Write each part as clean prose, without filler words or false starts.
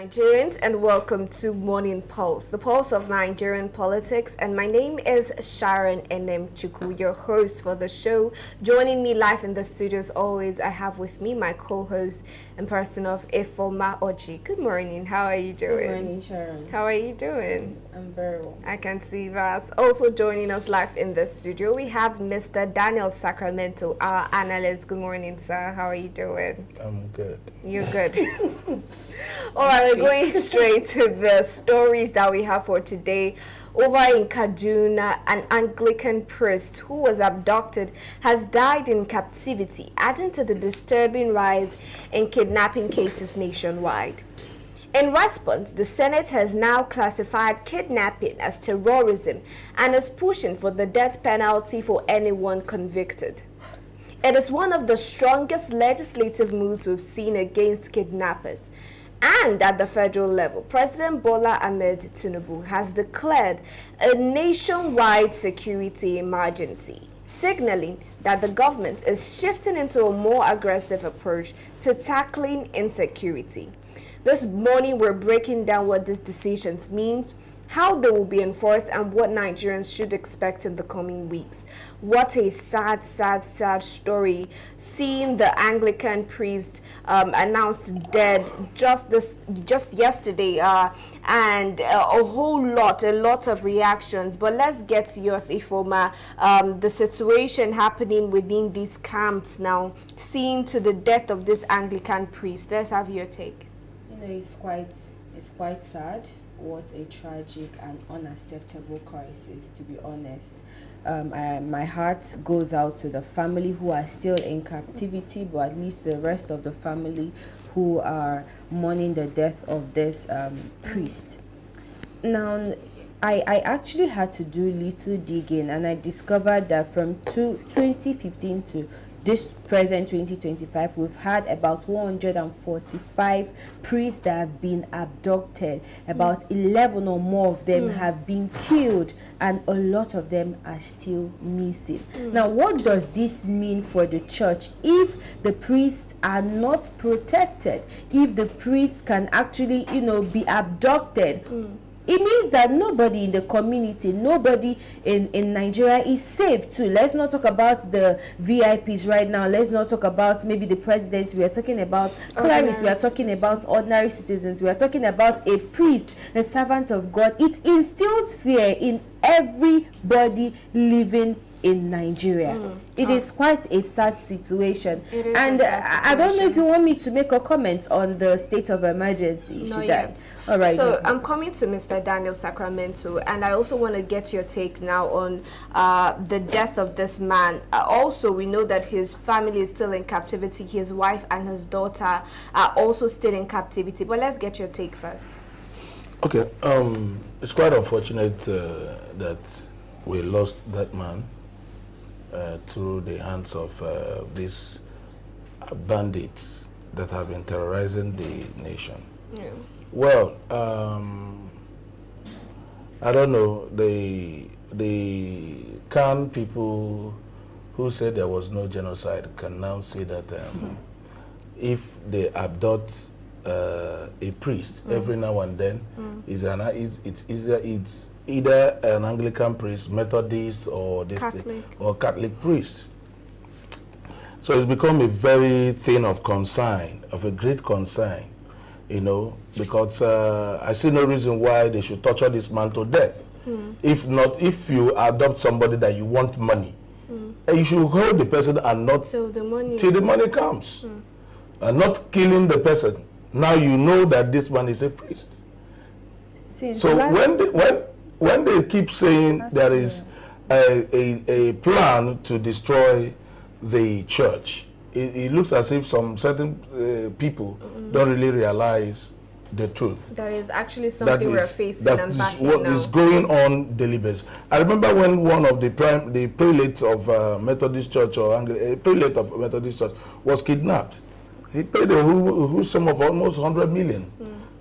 Nigerians, and welcome to Morning Pulse, the pulse of Nigerian politics. And my name is Sharon Enem Chuku, your host for the show. Joining me live in the studio as always, I have with me my co-host and person of Ifoma Oji. Good morning. How are you doing? Good morning, Sharon. How are you doing? I'm very well. I can see that. Also joining us live in the studio, we have Mr. Daniel Sacramento, our analyst. Good morning, sir. How are you doing? I'm good. You're good. All right, we're going straight to the stories that we have for today. Over in Kaduna, an Anglican priest who was abducted has died in captivity, adding to the disturbing rise in kidnapping cases nationwide. In response, the Senate has now classified kidnapping as terrorism and is pushing for the death penalty for anyone convicted. It is one of the strongest legislative moves we've seen against kidnappers. And at the federal level, President Bola Ahmed Tinubu has declared a nationwide security emergency, signaling that the government is shifting into a more aggressive approach to tackling insecurity. This morning, we're breaking down what these decisions means, how they will be enforced, and what Nigerians should expect in the coming weeks. What a sad story, seeing the Anglican priest announced dead just yesterday, and a lot of reactions. But let's get to yours, Ifoma. The situation happening within these camps now, seeing to the death of this Anglican priest. Let's have your take. You know, it's quite sad. What a tragic and unacceptable crisis, to be honest. My heart goes out to the family who are still in captivity, but at least the rest of the family who are mourning the death of this priest. Now, I actually had to do little digging, and I discovered that from 2015 to this present 2025, we've had about 145 priests that have been abducted. About 11 or more of them have been killed, and a lot of them are still missing. Now, what does this mean for the church if the priests are not protected? If the priests can actually, be abducted? It means that nobody in the community, nobody in Nigeria is safe too. Let's not talk about the VIPs right now. Let's not talk about maybe the presidents. We are talking about clerics. We are talking about ordinary citizens. We are talking about a priest, a servant of God. It instills fear in everybody living in Nigeria. It is quite a sad situation. And I don't know if you want me to make a comment on the state of emergency. Not yet. All right. So I'm coming to Mr. Daniel Sacramento, and I also want to get your take now on the death of this man. Also, we know that his family is still in captivity. His wife and his daughter are also still in captivity. But let's get your take first. Okay. It's quite unfortunate that we lost that man through the hands of these bandits that have been terrorizing the nation. Yeah. Well, I don't know, the Kanu people who said there was no genocide can now say that if they abduct a priest every now and then, it's either an Anglican priest, Methodist, or Catholic priest. So it's become a very thing of concern, of a great concern, because I see no reason why they should torture this man to death. If you adopt somebody that you want money, you should hold the person and not till the money comes, and not killing the person. Now you know that this man is a priest. So when they keep saying there is a plan to destroy the church, it looks as if some certain people don't really realize the truth. That is actually something we're facing and backing what now. Is going on deliberately. I remember when one of the prelates of Methodist Church a prelate of Methodist Church was kidnapped. He paid a huge sum of almost 100 million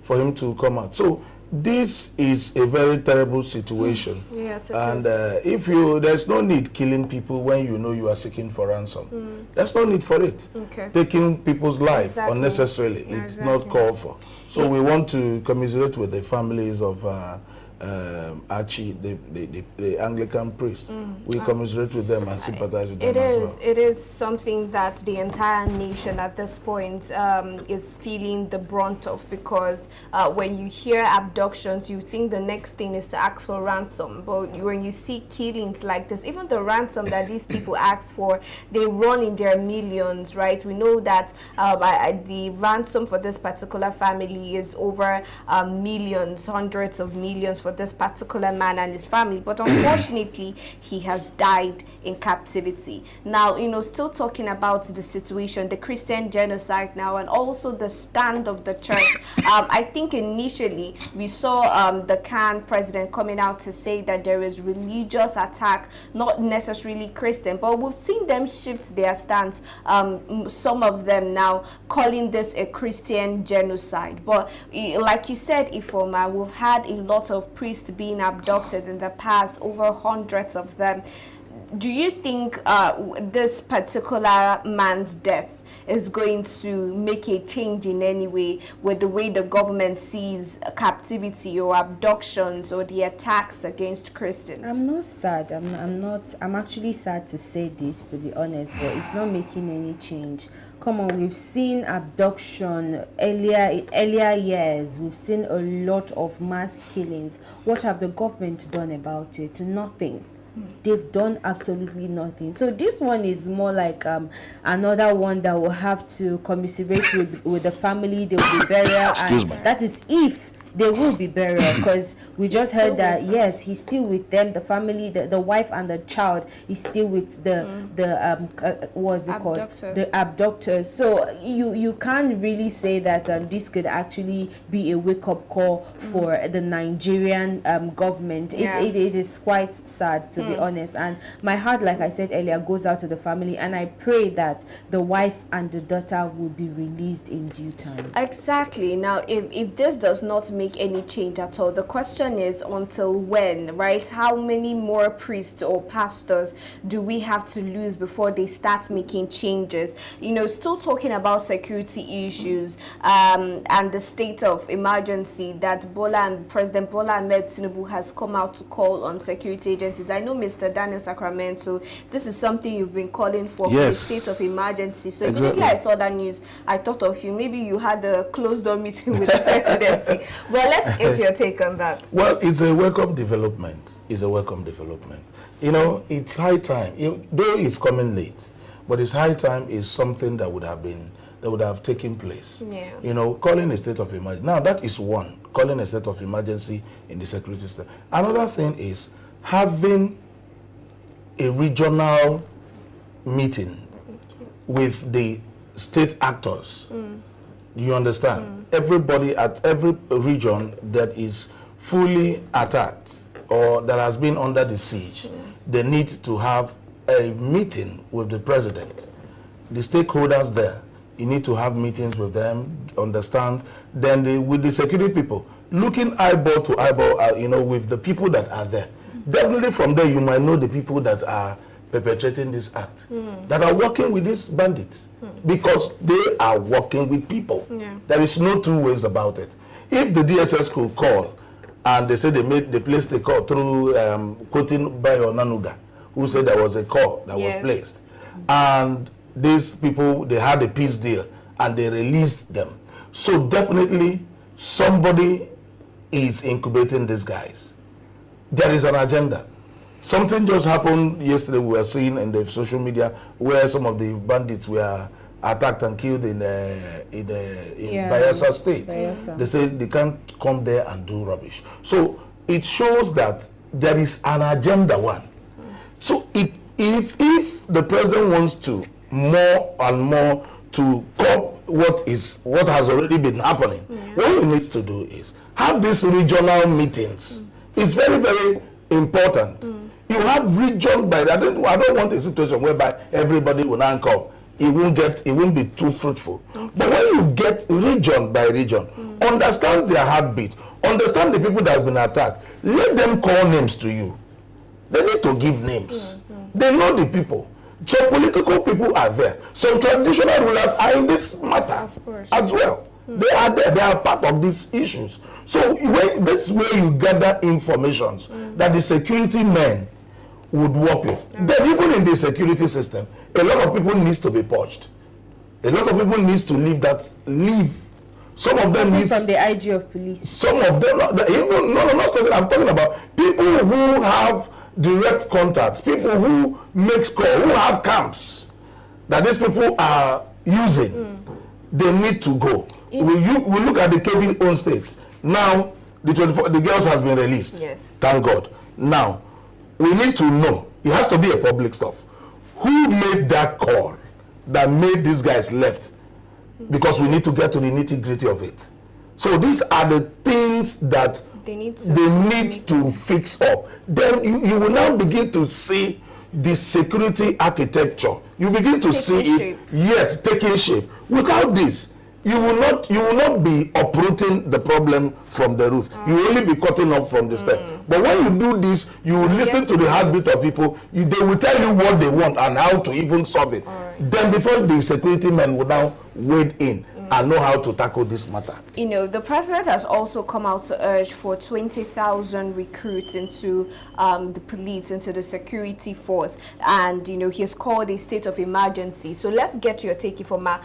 for him to come out. So this is a very terrible situation. Yes, it and is. There's no need killing people when you know you are seeking for ransom. There's no need for it. Okay. Taking people's life Exactly. unnecessarily, it's not called for. So we want to commiserate with the families of Archie, the Anglican priest. We commiserate with them and sympathize with them as well. It is something that the entire nation at this point is feeling the brunt of, because when you hear abductions, you think the next thing is to ask for ransom. But when you see killings like this, even the ransom that these people ask for, they run in their millions, right? We know that the ransom for this particular family is over millions, hundreds of millions for this particular man and his family. But unfortunately, he has died in captivity. Now, still talking about the situation, the Christian genocide now, and also the stand of the church. I think initially we saw the Khan president coming out to say that there is religious attack, not necessarily Christian, but we've seen them shift their stance. Some of them now calling this a Christian genocide. But like you said, Ifoma, we've had a lot of priests being abducted in the past, over hundreds of them. Do you think this particular man's death is going to make a change in any way with the way the government sees captivity or abductions or the attacks against Christians? I'm not sad. I'm actually sad to say this, to be honest, but it's not making any change. Come on, we've seen abduction earlier years. We've seen a lot of mass killings. What have the government done about it? Nothing. They've done absolutely nothing. So this one is more like another one that will have to commiserate with the family. They will be burial. Excuse me. That is if they will be burial, because we just heard that yes, he's still with them, the family, the wife and the child is still with the what's it called, the abductors. So you can't really say that this could actually be a wake-up call for the Nigerian government. It is quite sad, to be honest, and my heart, like I said earlier, goes out to the family, and I pray that the wife and the daughter will be released in due time. Exactly. Now, if this does not make any change at all, the question is until when, right? How many more priests or pastors do we have to lose before they start making changes? Still talking about security issues and the state of emergency that President Bola Ahmed Tinubu has come out to call on security agencies. I know, Mr. Daniel Sacramento, this is something you've been calling for the state of emergency. So immediately I saw that news, I thought of you. Maybe you had a closed door meeting with the presidency. Well, let's get your take on that. Well, it's a welcome development. It's a welcome development. It's high time. Though it's coming late, but it's high time is something that would have taken place. Yeah. Calling a state of emergency. Now, that is one. Calling a state of emergency in the security system. Another thing is having a regional meeting with the state actors. You understand? Everybody at every region that is fully attacked or that has been under the siege, they need to have a meeting with the president. The stakeholders there, you need to have meetings with them, understand. Then with the security people, looking eyeball to eyeball, with the people that are there. Definitely from there, you might know the people that are perpetrating this act, that are working with these bandits, because they are working with people. There is no two ways about it. If the DSS could call and they say they placed a call through quoting by Onanuga, who said there was a call that was placed, and these people, they had a peace deal and they released them. So definitely somebody is incubating these guys. There is an agenda. Something just happened yesterday. We were seeing in the social media where some of the bandits were attacked and killed in Bayelsa State. They say they can't come there and do rubbish. So it shows that there is an agenda one. So if the president wants to more and more to cop what has already been happening, what he needs to do is have these regional meetings. It's very, very important. You have region by I don't want a situation whereby everybody will now come. It won't be too fruitful. But when you get region by region, understand their heartbeat, Understand the people that have been attacked. Let them call names to you. They need to give names. They know the people. So political people are there. Some traditional rulers are in this matter as well. They are there. They are part of these issues. So this is where you gather informations that the security men would work with. Then even in the security system, a lot of people needs to be purged. A lot of people needs to leave. Some of them need from the IG of police. Some of them, even no, I'm talking about people who have direct contact, people who make call, who have camps that these people are using. They need to go. We look at the KB own state. Now the girls has been released. Yes. Thank God. Now we need to know. It has to be a public stuff. Who made that call that made these guys left? Because we need to get to the nitty-gritty of it. So these are the things that they need to fix up. Then you will now begin to see the security architecture. You begin to see it, yes, taking shape. Without this, you will not be uprooting the problem from the root. You will only be cutting up from the stem. But when you do this, you will listen to the heartbeat of people. They will tell you what they want and how to even solve it. Then before the security men will now wade in and know how to tackle this matter. You know, the president has also come out to urge for 20,000 recruits into the police, into the security force, and you know, he has called a state of emergency. So let's get your take, Ifoma.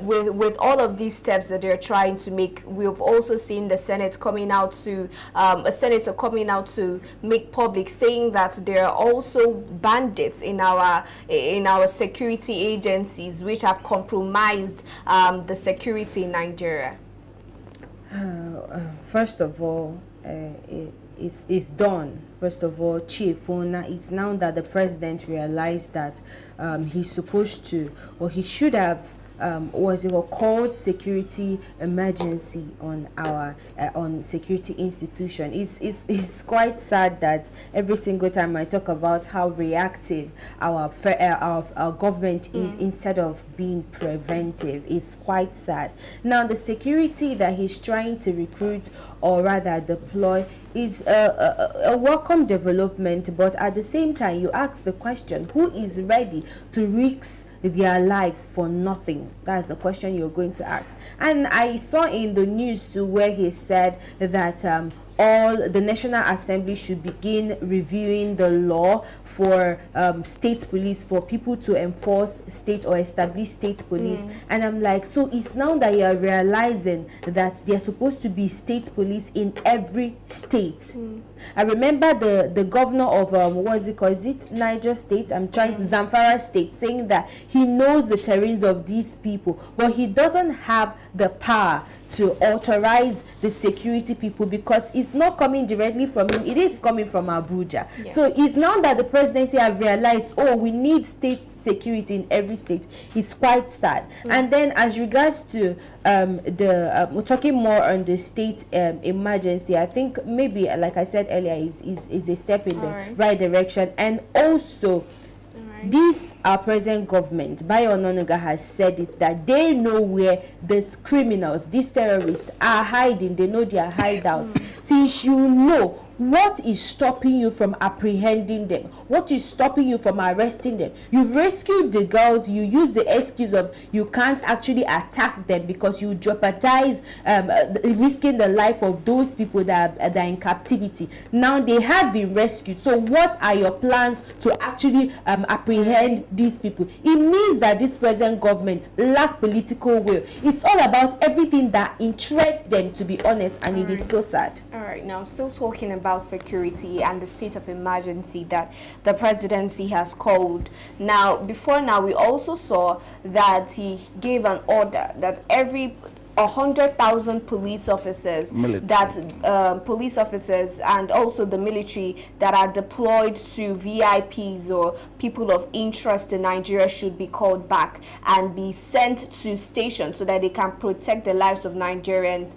With all of these steps that they're trying to make, we've also seen the Senate coming out to a senator coming out to make public, saying that there are also bandits in our security agencies which have compromised the security in Nigeria. First of all, it's done. First of all, Chief, it's now that the president realized that he's supposed to, or he should have, called security emergency on our on security institution. It's quite sad that every single time I talk about how reactive our government is instead of being preventive. It's quite sad. Now the security that he's trying to recruit, or rather deploy, is a welcome development, but at the same time you ask the question, who is ready to risk their life for nothing? That's the question you're going to ask. And I saw in the news too where he said that all the National Assembly should begin reviewing the law for state police, for people to enforce state or establish state police. And I'm like, so it's now that you're realizing that they're supposed to be state police in every state. I remember the governor of what is it called? Is it Niger State? I'm trying to Zamfara State, saying that he knows the terrains of these people, but he doesn't have the power to authorize the security people because it's not coming directly from him, it is coming from Abuja. Yes. So it's now that the presidency have realized, oh, we need state security in every state. It's quite sad. And then as regards to we're talking more on the state emergency, I think maybe, like I said earlier, is a step in the right direction. And also, this our present government, Bayo Ononuga, has said it, that they know where these criminals, these terrorists are hiding. They know their hideouts. Since you know, what is stopping you from apprehending them? What is stopping you from arresting them? You've rescued the girls. You use the excuse of you can't actually attack them because you jeopardize risking the life of those people that are in captivity. Now they have been rescued. So what are your plans to actually apprehend these people? It means that this present government lack political will. It's all about everything that interests them, to be honest, and it is so sad. All right, now still talking about security and the state of emergency that the presidency has called. Now, before now, we also saw that he gave an order that every 100,000 police officers, police officers and also the military that are deployed to VIPs or people of interest in Nigeria should be called back and be sent to stations so that they can protect the lives of Nigerians.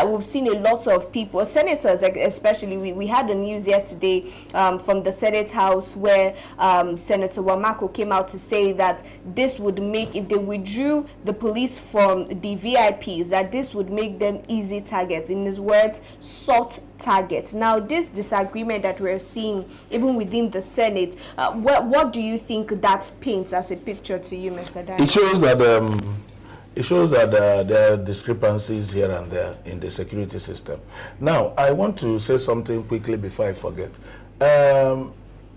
We've seen a lot of people, senators especially. We had the news yesterday from the Senate House where Senator Wamako came out to say that this would make, if they withdrew the police from the VIPs, that this would make them easy targets. In his words, soft targets. Now, this disagreement that we're seeing even within the Senate, what do you think that paints as a picture to you, Mr. Daniel? It shows that there are discrepancies here and there in the security system. Now, I want to say something quickly before I forget.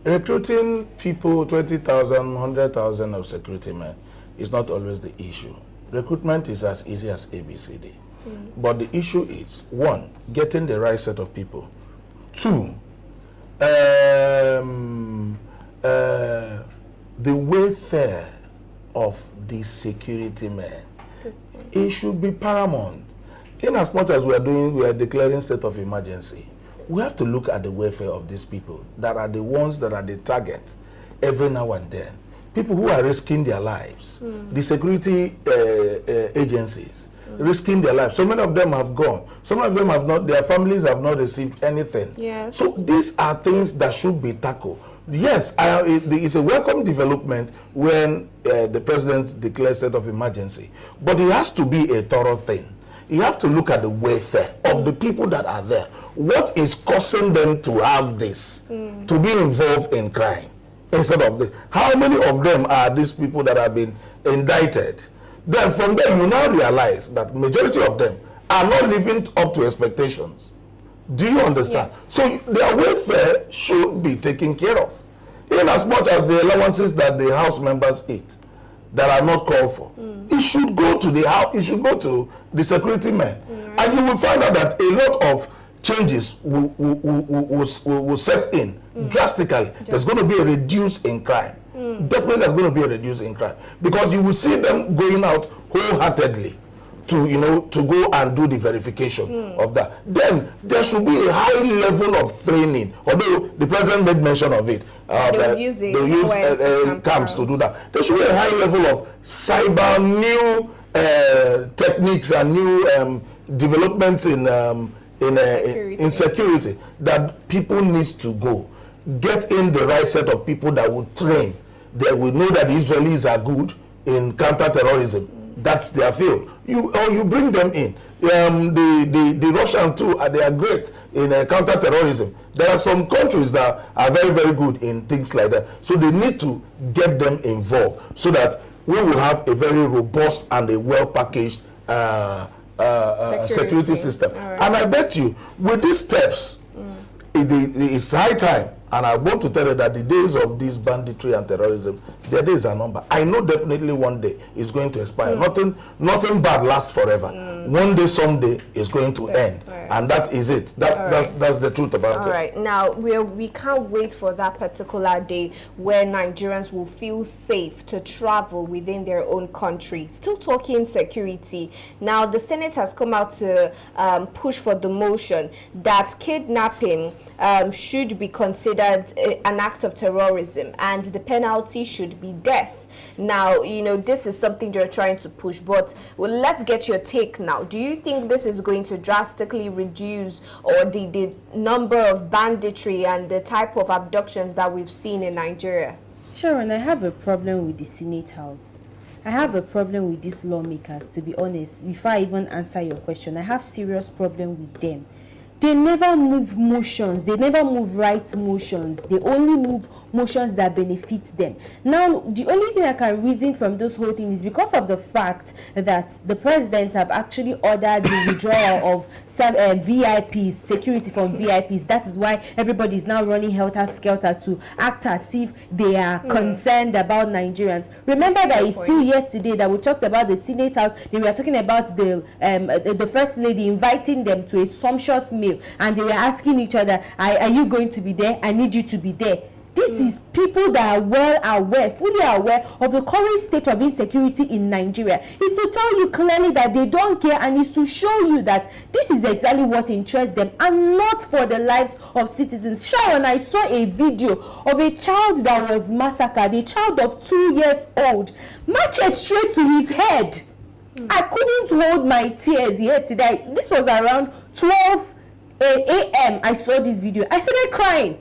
Recruiting people, 20,000, 100,000 of security men is not always the issue. Recruitment is as easy as ABCD. But the issue is, one, getting the right set of people. Two, the welfare of the security men. It should be paramount. In as much as we are declaring state of emergency, we have to look at the welfare of these people that are the ones that are the target every now and then. People who are risking their lives, the security agencies, risking their lives. So many of them have gone. Some of them have not, their families have not received anything. Yes. So these are things that should be tackled. Yes, it's a welcome development when the president declares state of emergency, but it has to be a thorough thing. You have to look at the welfare of the people that are there. What is causing them to have this, to be involved in crime instead of this? How many of them are these people that have been indicted? Then from there you now realize that majority of them are not living up to expectations. Do you understand? Yes. So their welfare should be taken care of, in as much as the allowances that the House members eat that are not called for. It should go to the house. It should go to the security men, and you will find out that a lot of changes will set in drastically. There's going to be a reduce in crime. Definitely, there's going to be a reduce in crime, because you will see them going out wholeheartedly to to go and do the verification of that. Then there should be a high level of training, although the president made mention of it. They'll use camps to do that. There should be a high level of cyber new techniques and new developments in security that people need to go get in the right set of people that will train. They will know that the Israelis are good in counter-terrorism. That's their field. You bring them in. The Russians too, they are great in counter-terrorism. There are some countries that are very, very good in things like that. So they need to get them involved so that we will have a very robust and a well-packaged security system. Right. And I bet you, with these steps, it's high time. And I want to tell you that the days of this banditry and terrorism, their days are numbered. I know definitely one day it's going to expire. Nothing bad lasts forever. One day, someday, it's going to end. Right. And that is it. That's the truth about it. All right. Now, we can't wait for that particular day where Nigerians will feel safe to travel within their own country. Still talking security. Now, the Senate has come out to push for the motion that kidnapping should be considered an act of terrorism and the penalty should be death. Now, this is something they're trying to push, but let's get your take now. Do you think this is going to drastically reduce the number of banditry and the type of abductions that we've seen in Nigeria? Sure, and I have a problem with the Senate House. I have a problem with these lawmakers, to be honest. Before I even answer your question, I have serious problem with them. They never move motions. They never move right motions. They only move motions that benefit them. Now, the only thing I can reason from this whole thing is because of the fact that the presidents have actually ordered the withdrawal of VIPs, security from VIPs. That is why everybody is now running helter-skelter to act as if they are concerned about Nigerians. Remember that it's still yesterday that we talked about the Senate House. They were talking about the First Lady inviting them to a sumptuous meal. And they were asking each other, are you going to be there? I need you to be there. This is people that are well aware, fully aware of the current state of insecurity in Nigeria. It's to tell you clearly that they don't care, and it's to show you that this is exactly what interests them and not for the lives of citizens. Sharon, I saw a video of a child that was massacred, a child of 2 years old, matched straight to his head. I couldn't hold my tears yesterday. This was around 12 a.m. I saw this video. I started crying.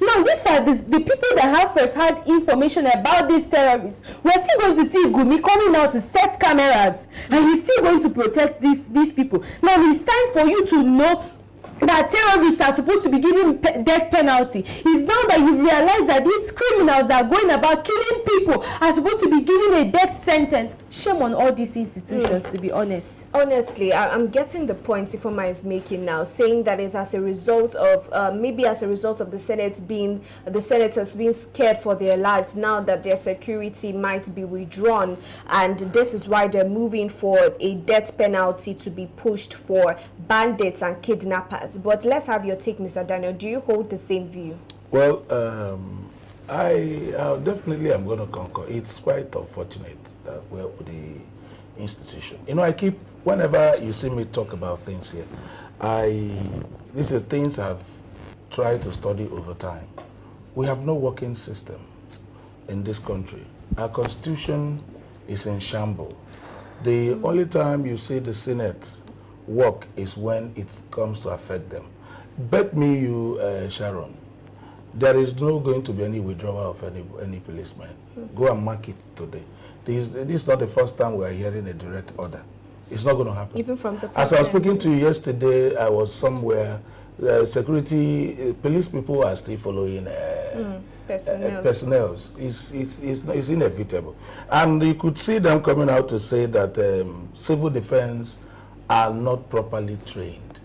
Now, these are the people that have first-hand information about these terrorists. We're still going to see Gumi coming out to set cameras, and he's still going to protect these people. Now, it's time for you to know that terrorists are supposed to be given death penalty. It's now that you realize that these criminals that are going about killing people are supposed to be given a death sentence. Shame on all these institutions, to be honest. Honestly, I'm getting the point Ifoma is making now, saying that it's as a result of maybe as a result of the senators being scared for their lives now that their security might be withdrawn, and this is why they're moving for a death penalty to be pushed for bandits and kidnappers. But let's have your take, Mr. Daniel. Do you hold the same view? Well, I definitely am going to concur. It's quite unfortunate that we're with the institution. You know, I keep, whenever you see me talk about things here, these are things I've tried to study over time. We have no working system in this country. Our constitution is in shambles. The only time you see the Senate work is when it comes to affect them. Bet me you, Sharon, there is no going to be any withdrawal of any policeman. Go and mark it today. This is not the first time we are hearing a direct order. It's not going to happen. Even from the As I was speaking to you yesterday, I was somewhere. Security, police people are still following personnel. It's inevitable. And you could see them coming out to say that civil defense are not properly trained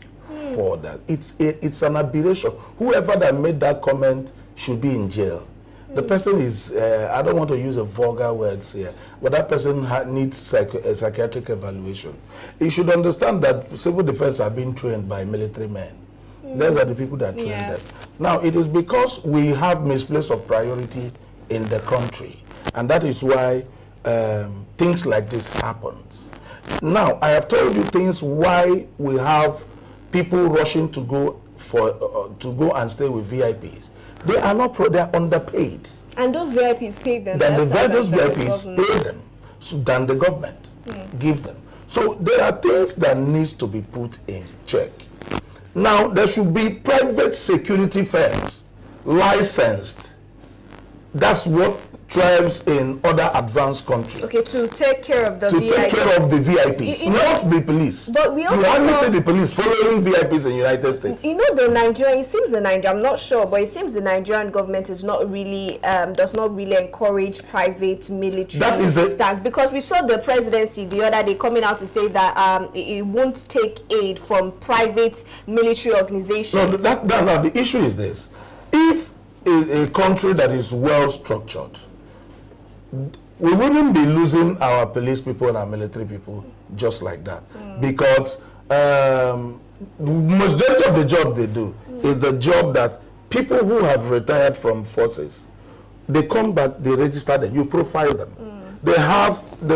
for that. It's an aberration. Whoever that made that comment should be in jail. The person is, I don't want to use a vulgar words here, but that person needs a psychiatric evaluation. He should understand that civil defense are being trained by military men. Those are the people that train them. Now, it is because we have misplaced of priority in the country, and that is why things like this happens. Now, I have told you things why we have people rushing to go and stay with VIPs. They are not they are underpaid. And those VIPs pay them. Then those VIPs pay them. So then the government give them. So there are things that needs to be put in check. Now, there should be private security firms licensed. That's what tribes in other advanced countries. Okay, to take care of the VIPs. To take care of the VIPs, not the police. But we also you only see the police following VIPs in the United States. You know, the Nigerian, it seems the Nigerian, I'm not sure, but it seems the Nigerian government is not really, does not really encourage private military stance. Because we saw the presidency the other day coming out to say that it won't take aid from private military organizations. No, the issue is this. If a country that is well structured, we wouldn't be losing our police people and our military people just like that. Because the majority of the job they do is the job that people who have retired from forces, they come back, they register them, you profile them. They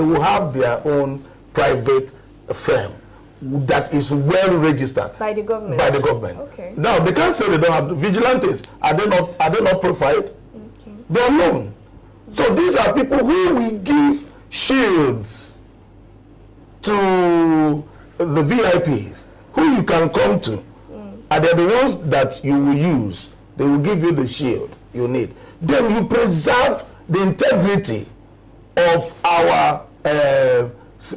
will have their own private firm that is well registered by the government. Okay. Now they can't say they don't have vigilantes. Are they not profiled? Okay. They are known. So these are people who we give shields to the VIPs, who you can come to. And they're the ones that you will use. They will give you the shield you need. Then you preserve the integrity of our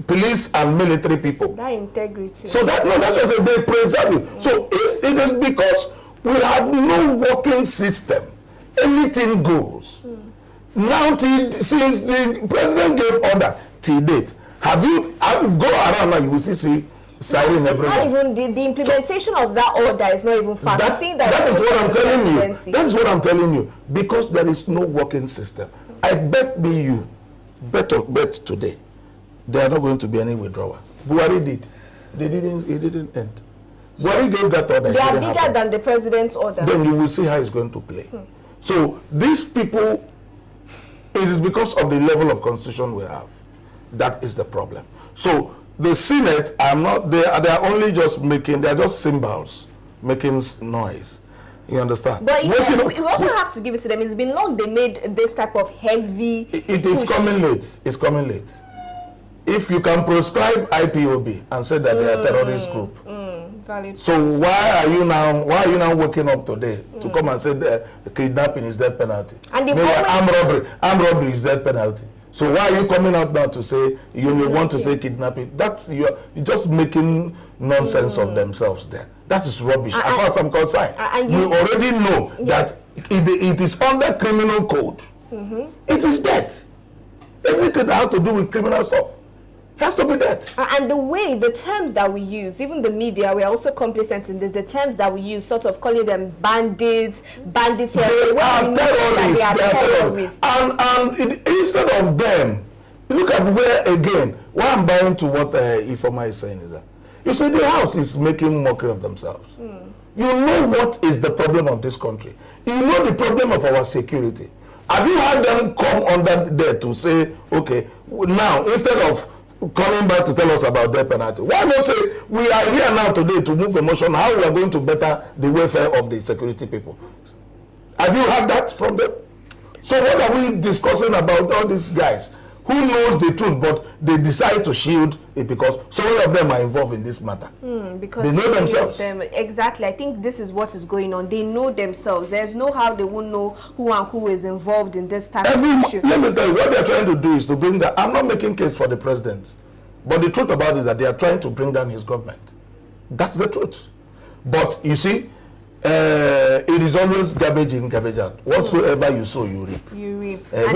police and military people. That integrity. So that's what I say, they preserve it. So if it is because we have no working system, anything goes. Now, since the president gave order till date, have you go around now, you will see siren everywhere. Not even the implementation of that order is not even fast. That is what I'm telling you. That is what I'm telling you. Because there is no working system. I bet today, there are not going to be any withdrawal. Buhari did. It didn't end. Buhari gave that order. They are bigger than the president's order. Then you will see how it's going to play. So these people, it is because of the level of constitution we have. That is the problem. So the Senate they are only just they are just cymbals making noise. You understand? But we also have to give it to them. It's been long they made this type of heavy It is coming late. It's coming late. If you can proscribe IPOB and say that they are a terrorist group, Valid. So why are you now waking up today to come and say the kidnapping is death penalty? And the armed robbery is death penalty. So why are you coming out now to say you may want to say kidnapping? That's you're just making nonsense of themselves there. That is rubbish. As far as I'm concerned, you already know that it is under criminal code. It is death. Everything that has to do with criminal stuff has to be death. And the terms that we use, even the media, we are also complicit in this. The terms that we use, sort of calling them bandits here. They are terrorists. And instead of them, look at why I'm buying to what Ifoma is saying is that, you see, the house is making mockery of themselves. You know what is the problem of this country. You know the problem of our security. Have you had them come under there to say, okay, now instead of coming back to tell us about death penalty, why not say we are here now today to move a motion how we are going to better the welfare of the security people? Have you heard that from them? So what are we discussing about all these guys who knows the truth, but they decide to shield it because so many of them are involved in this matter? Because they know themselves. Exactly. I think this is what is going on. They know themselves. There's no how they won't know who and who is involved in this type of issue. Let me tell you, what they're trying to do is to bring that. I'm not making case for the president, but the truth about it is that they are trying to bring down his government. That's the truth. But you see, it is always garbage in, garbage out. Whatsoever you sow, you reap. You reap. When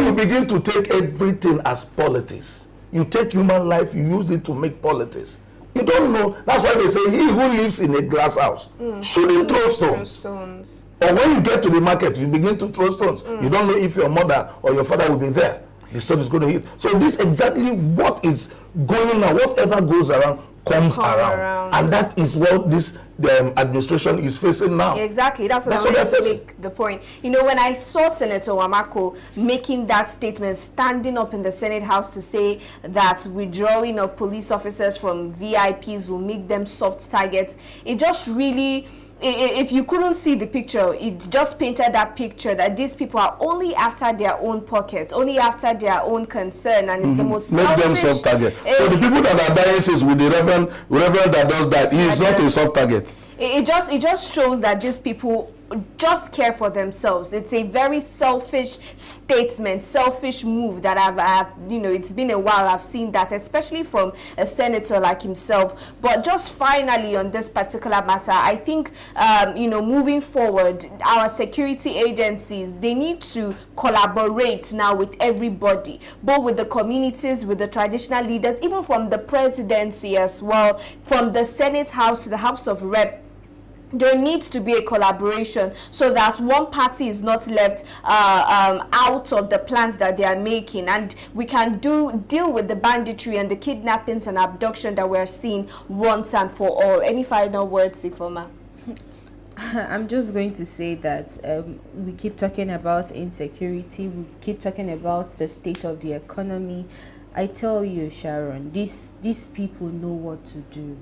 you begin to take everything as politics, you take human life, you use it to make politics. You don't know. That's why they say he who lives in a glass house shouldn't throw stones. Or when you get to the market, you begin to throw stones. You don't know if your mother or your father will be there. The stone is going to hit. So this is exactly what is going on. Whatever goes around comes around. And that is what the administration is facing now. Exactly. That's what I wanted to make the point. You know, when I saw Senator Wamako making that statement, standing up in the Senate House to say that withdrawing of police officers from VIPs will make them soft targets, it just really... If you couldn't see the picture, it just painted that picture that these people are only after their own pockets, only after their own concern, and it's the most make selfish. Them soft target. So the people that are dying says with the reverend that does that, he is not a soft target. It just shows that these people just care for themselves. It's a very selfish statement, selfish move that I've you know, it's been a while I've seen that, especially from a senator like himself. But just finally on this particular matter, I think you know, moving forward, our security agencies, they need to collaborate now with everybody, both with the communities, with the traditional leaders, even from the presidency as well, from the Senate House to the House of Rep. There needs to be a collaboration so that one party is not left out of the plans that they are making, and we can deal with the banditry and the kidnappings and abduction that we're seeing once and for all. Any final words, Ifoma? I'm just going to say that we keep talking about insecurity, we keep talking about the state of the economy. I tell you, Sharon, these people know what to do.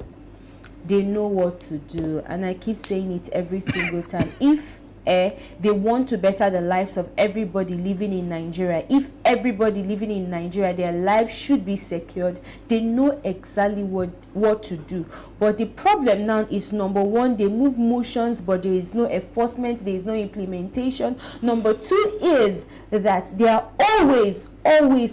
They know what to do, and I keep saying it every single time. If they want to better the lives of everybody living in Nigeria, if everybody living in Nigeria, their lives should be secured, they know exactly what to do. But the problem now is, number one, they move motions, but there is no enforcement, there is no implementation. Number two is that they are always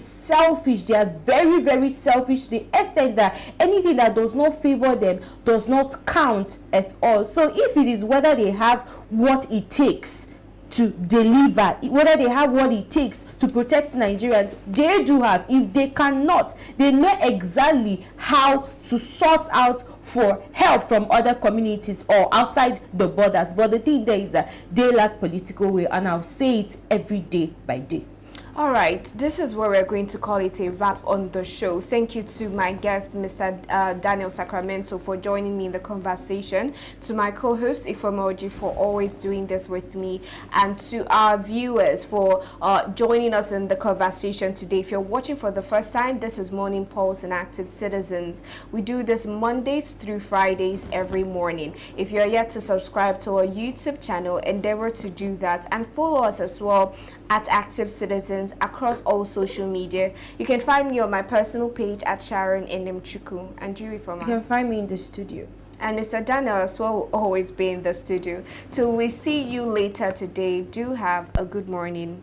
selfish. They are very, very selfish to the extent that anything that does not favor them does not count at all. So if it is whether they have what it takes to deliver, whether they have what it takes to protect Nigerians, they do have. If they cannot, they know exactly how to source out for help from other communities or outside the borders. But the thing there is that they lack political will, and I'll say it every day by day. All right, this is where we're going to call it a wrap on the show. Thank you to my guest, Mr. Daniel Sacramento, for joining me in the conversation, to my co-host, Ifoma Oji, for always doing this with me, and to our viewers for joining us in the conversation today. If you're watching for the first time, this is Morning Pulse and Active Citizens. We do this Mondays through Fridays every morning. If you're yet to subscribe to our YouTube channel, endeavor to do that, and follow us as well at Active Citizens across all social media. You can find me on my personal page at Sharon Enemchuku. And Jury for You can find me in the studio. And Mr. Daniel as well will always be in the studio. Till we see you later today, do have a good morning.